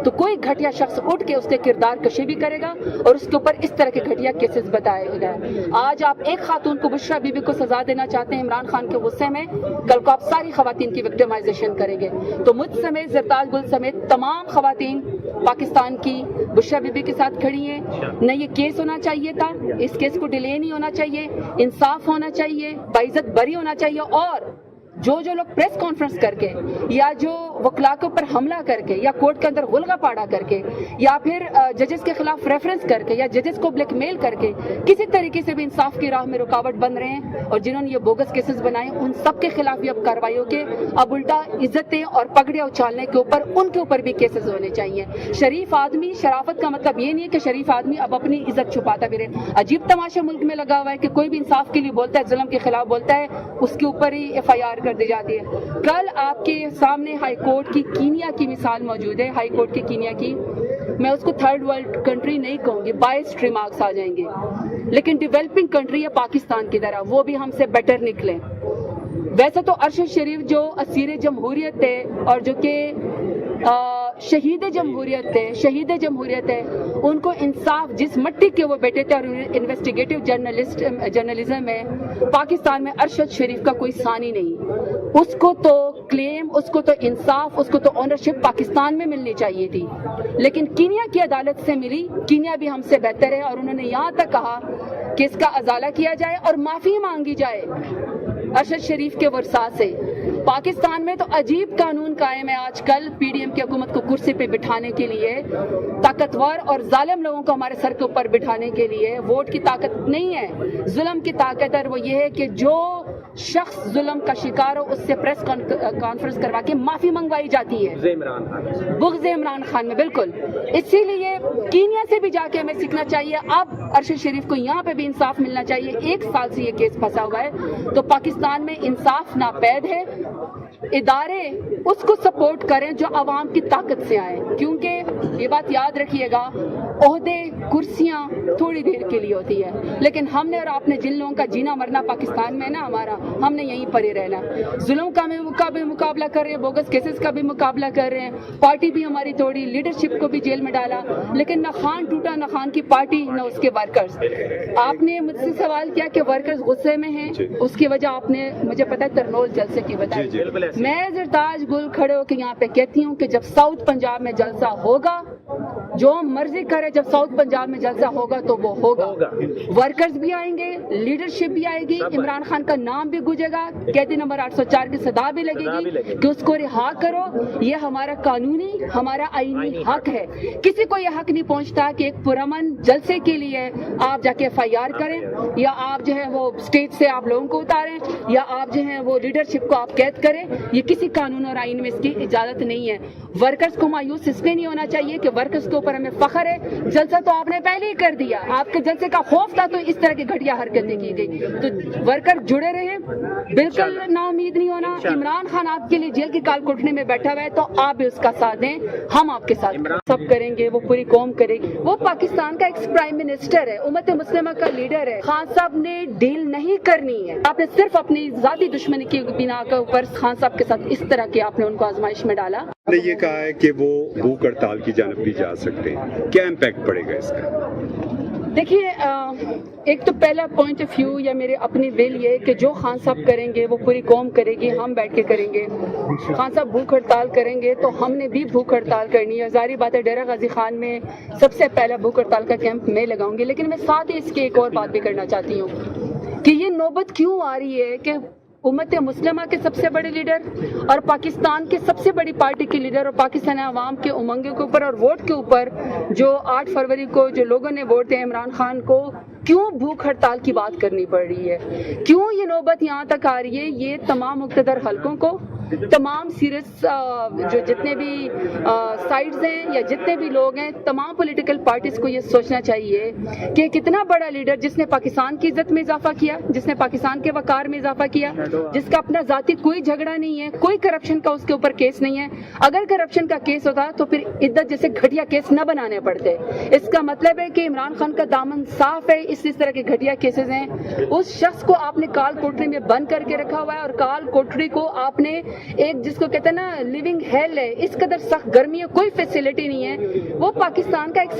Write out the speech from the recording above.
تو کوئی گھٹیا شخص اٹھ کے اس کے کردار کشی بھی کرے گا اور اس کے اوپر اس طرح کے گھٹیا کیسز بتائے گا. آج آپ ایک خاتون کو بشرا بی بی کو سزا دینا چاہتے ہیں عمران خان کے غصے میں, کل کو آپ ساری خواتین کی وکٹمائزیشن کریں گے. تو مجھ سمیت, زرتاج گل سمیت تمام خواتین پاکستان کی بشرا بی بی کے ساتھ کھڑی ہیں. نہ یہ کیس ہونا چاہیے تھا, اس کیس کو ڈیلے نہیں ہونا چاہیے, انصاف ہونا چاہیے, باعزت بری ہونا چاہیے. اور جو لوگ پریس کانفرنس کر کے یا جو وکلا کے اوپر حملہ کر کے یا کورٹ کے اندر غلغہ پاڑا کر کے یا پھر ججز کے خلاف ریفرنس کر کے یا ججز کو بلیک میل کر کے کسی طریقے سے بھی انصاف کی راہ میں رکاوٹ بن رہے ہیں اور جنہوں نے یہ بوگس کیسز بنائے, ان سب کے خلاف بھی اب کارروائیوں کے اب الٹا عزتیں اور پگڑیاں اچھالنے کے اوپر ان کے اوپر بھی کیسز ہونے چاہیے. شریف آدمی, شرافت کا مطلب یہ نہیں ہے کہ شریف آدمی اب اپنی عزت چھپاتا بھی رہے. عجیب تماشا ملک میں لگا ہوا ہے کہ کوئی بھی انصاف کے لیے بولتا ہے, ظلم کے خلاف بولتا ہے, اس کے اوپر ہی FIR کر دی جاتی ہے. کل آپ کے سامنے ہائی کورٹ کی کینیا کی مثال موجود ہے. ہائی کورٹ کی کینیا کی, میں اس کو تھرڈ ورلڈ کنٹری نہیں کہوں گی, 22 ریمارکس آ جائیں گے, لیکن ڈیولپنگ کنٹری ہے پاکستان کی طرح, وہ بھی ہم سے بیٹر نکلے. ویسے تو ارشد شریف جو اسیر جمہوریت ہے اور جو کہ شہید جمہوریت ہے, ان کو انصاف جس مٹی کے وہ بیٹے تھے اور انویسٹیگیٹو جرنلزم میں پاکستان میں ارشد شریف کا کوئی ثانی نہیں. اس کو تو کلیم, اس کو تو انصاف, اس کو تو اونرشپ پاکستان میں ملنی چاہیے تھی, لیکن کینیا کی عدالت سے ملی. کینیا بھی ہم سے بہتر ہے اور انہوں نے یہاں تک کہا کہ اس کا ازالہ کیا جائے اور معافی مانگی جائے ارشد شریف کے ورثاء سے. پاکستان میں تو عجیب قانون قائم ہے آج کل PDM کی حکومت کو کرسی پہ بٹھانے کے لیے, طاقتور اور ظالم لوگوں کو ہمارے سر کے اوپر بٹھانے کے لیے. ووٹ کی طاقت نہیں ہے, ظلم کی طاقت ہے. وہ یہ ہے کہ جو شخص ظلم کا شکار ہو اس سے پریس کانفرنس کروا کے معافی منگوائی جاتی ہے. بغض عمران خان میں بالکل. اسی لیے کینیا سے بھی جا کے ہمیں سیکھنا چاہیے. اب ارشد شریف کو یہاں پہ بھی انصاف ملنا چاہیے. 1 سال سے یہ کیس پھنسا ہوا ہے, تو پاکستان میں انصاف ناپید ہے. ادارے اس کو سپورٹ کریں جو عوام کی طاقت سے آئے, کیونکہ یہ بات یاد رکھیے گا, عہدے کرسیاں تھوڑی دیر کے لیے ہوتی ہے, لیکن ہم نے اور آپ نے جن لوگوں کا جینا مرنا پاکستان میں نا ہمارا, ہم نے یہیں پر ہی رہنا. ظلم کا بھی مقابلہ کر رہے ہیں, بوگس کیسز کا بھی مقابلہ کر رہے ہیں, پارٹی بھی ہماری توڑی, لیڈرشپ کو بھی جیل میں ڈالا, لیکن نہ خان ٹوٹا, نہ خان کی پارٹی, نہ اس کے ورکرز. آپ نے مجھ سے سوال کیا کہ ورکرز غصے میں ہیں, اس کی وجہ آپ نے مجھے پتا ہے ترنول جلسے کی بتائی. میں زرتاج گل کھڑے ہو کے یہاں پہ کہتی ہوں کہ جب ساؤتھ پنجاب میں جلسہ ہوگا, جو مرضی کرے, جب ساؤتھ پنجاب میں جلسہ ہوگا تو وہ ہوگا. ورکرز بھی آئیں گے, لیڈرشپ بھی آئے گی, عمران خان کا نام بھی گونجے گا, قیدی نمبر 804 کی صدا بھی لگے گی کہ اس کو رہا کرو. یہ ہمارا قانونی, ہمارا آئینی حق ہے. کسی کو یہ حق نہیں پہنچتا کہ ایک پرامن جلسے کے لیے آپ جا کے FIR کریں, یا آپ جو ہے وہ اسٹیج سے آپ لوگوں کو اتاریں, یا آپ جو ہے وہ لیڈرشپ کو آپ قید کریں. یہ کسی قانون اور آئین میں اس کی اجازت نہیں ہے. ورکرز کو مایوس اس لیے نہیں ہونا چاہیے کہ ورکرز کے اوپر ہمیں فخر ہے, جلسہ تو آپ نے پہلے ہی کر دیا, آپ کے جلسے کا خوف تھا تو اس طرح کی گھٹیا حرکتیں کی گئی. تو ورکر جڑے رہے, بالکل نا امید نہیں ہونا. عمران خان آپ کے لیے جیل کی کال کوٹھنے میں بیٹھا ہوا ہے تو آپ بھی اس کا ساتھ دیں, ہم آپ کے ساتھ. سب کریں گے, وہ پوری قوم کرے گی. وہ پاکستان کا ایکس پرائم منسٹر ہے, امت مسلمہ کا لیڈر ہے. خان صاحب نے ڈیل نہیں کرنی ہے. آپ نے صرف اپنی ذاتی دشمنی کی بنا کے اوپر خان صاحب کے ساتھ اس طرح کے آپ نے ان کو آزمائش میں ڈالا. نے یہ کہا ہے کہ وہ بھوک ہڑتال کی جانب بھی جا سکتے ہیں, کیا امپیکٹ پڑے گا اس کا؟ دیکھیے, ایک تو پہلا پوائنٹ آف ویو یا میرے اپنی ویل یہ کہ جو خان صاحب کریں گے وہ پوری قوم کرے گی, ہم بیٹھ کے کریں گے. خان صاحب بھوک ہڑتال کریں گے تو ہم نے بھی بھوک ہڑتال کرنی ہے. ظاہری بات ہے ڈیرہ غازی خان میں سب سے پہلا بھوک ہڑتال کا کیمپ میں لگاؤں گی, لیکن میں ساتھ ہی اس کی ایک اور بات بھی کرنا چاہتی ہوں کہ یہ نوبت کیوں آ رہی ہے کہ امت مسلمہ کے سب سے بڑے لیڈر اور پاکستان کے سب سے بڑی پارٹی کے لیڈر اور پاکستان عوام کے امنگوں کے اوپر اور ووٹ کے اوپر جو 8 فروری کو جو لوگوں نے ووٹ دیا عمران خان کو, کیوں بھوک ہڑتال کی بات کرنی پڑ رہی ہے, کیوں یہ نوبت یہاں تک آ رہی ہے. یہ تمام مقتدر حلقوں کو, تمام سیریس جو جتنے بھی سائڈز ہیں یا جتنے بھی لوگ ہیں, تمام پولیٹیکل پارٹیز کو یہ سوچنا چاہیے کہ کتنا بڑا لیڈر جس نے پاکستان کی عزت میں اضافہ کیا, جس نے پاکستان کے وقار میں اضافہ کیا, جس کا اپنا ذاتی کوئی جھگڑا نہیں ہے, کوئی کرپشن کا اس کے اوپر کیس نہیں ہے. اگر کرپشن کا کیس ہوتا تو پھر عدت جیسے گھٹیا کیس نہ بنانے پڑتے. اس کا مطلب ہے کہ عمران خان کا دامن صاف ہے, اس طرح کے گھٹیا کیسز ہیں. اس شخص کو آپ نے کال کوٹری میں بند کر کے رکھا ہوا ہے اور کال کوٹری کو آپ نے ایک جس کو کہتے ہیں نا لیونگ ہیل ہے، اس قدر سخت گرمی ہے، کوئی فیسلٹی نہیں ہے. وہ پاکستان کا ایک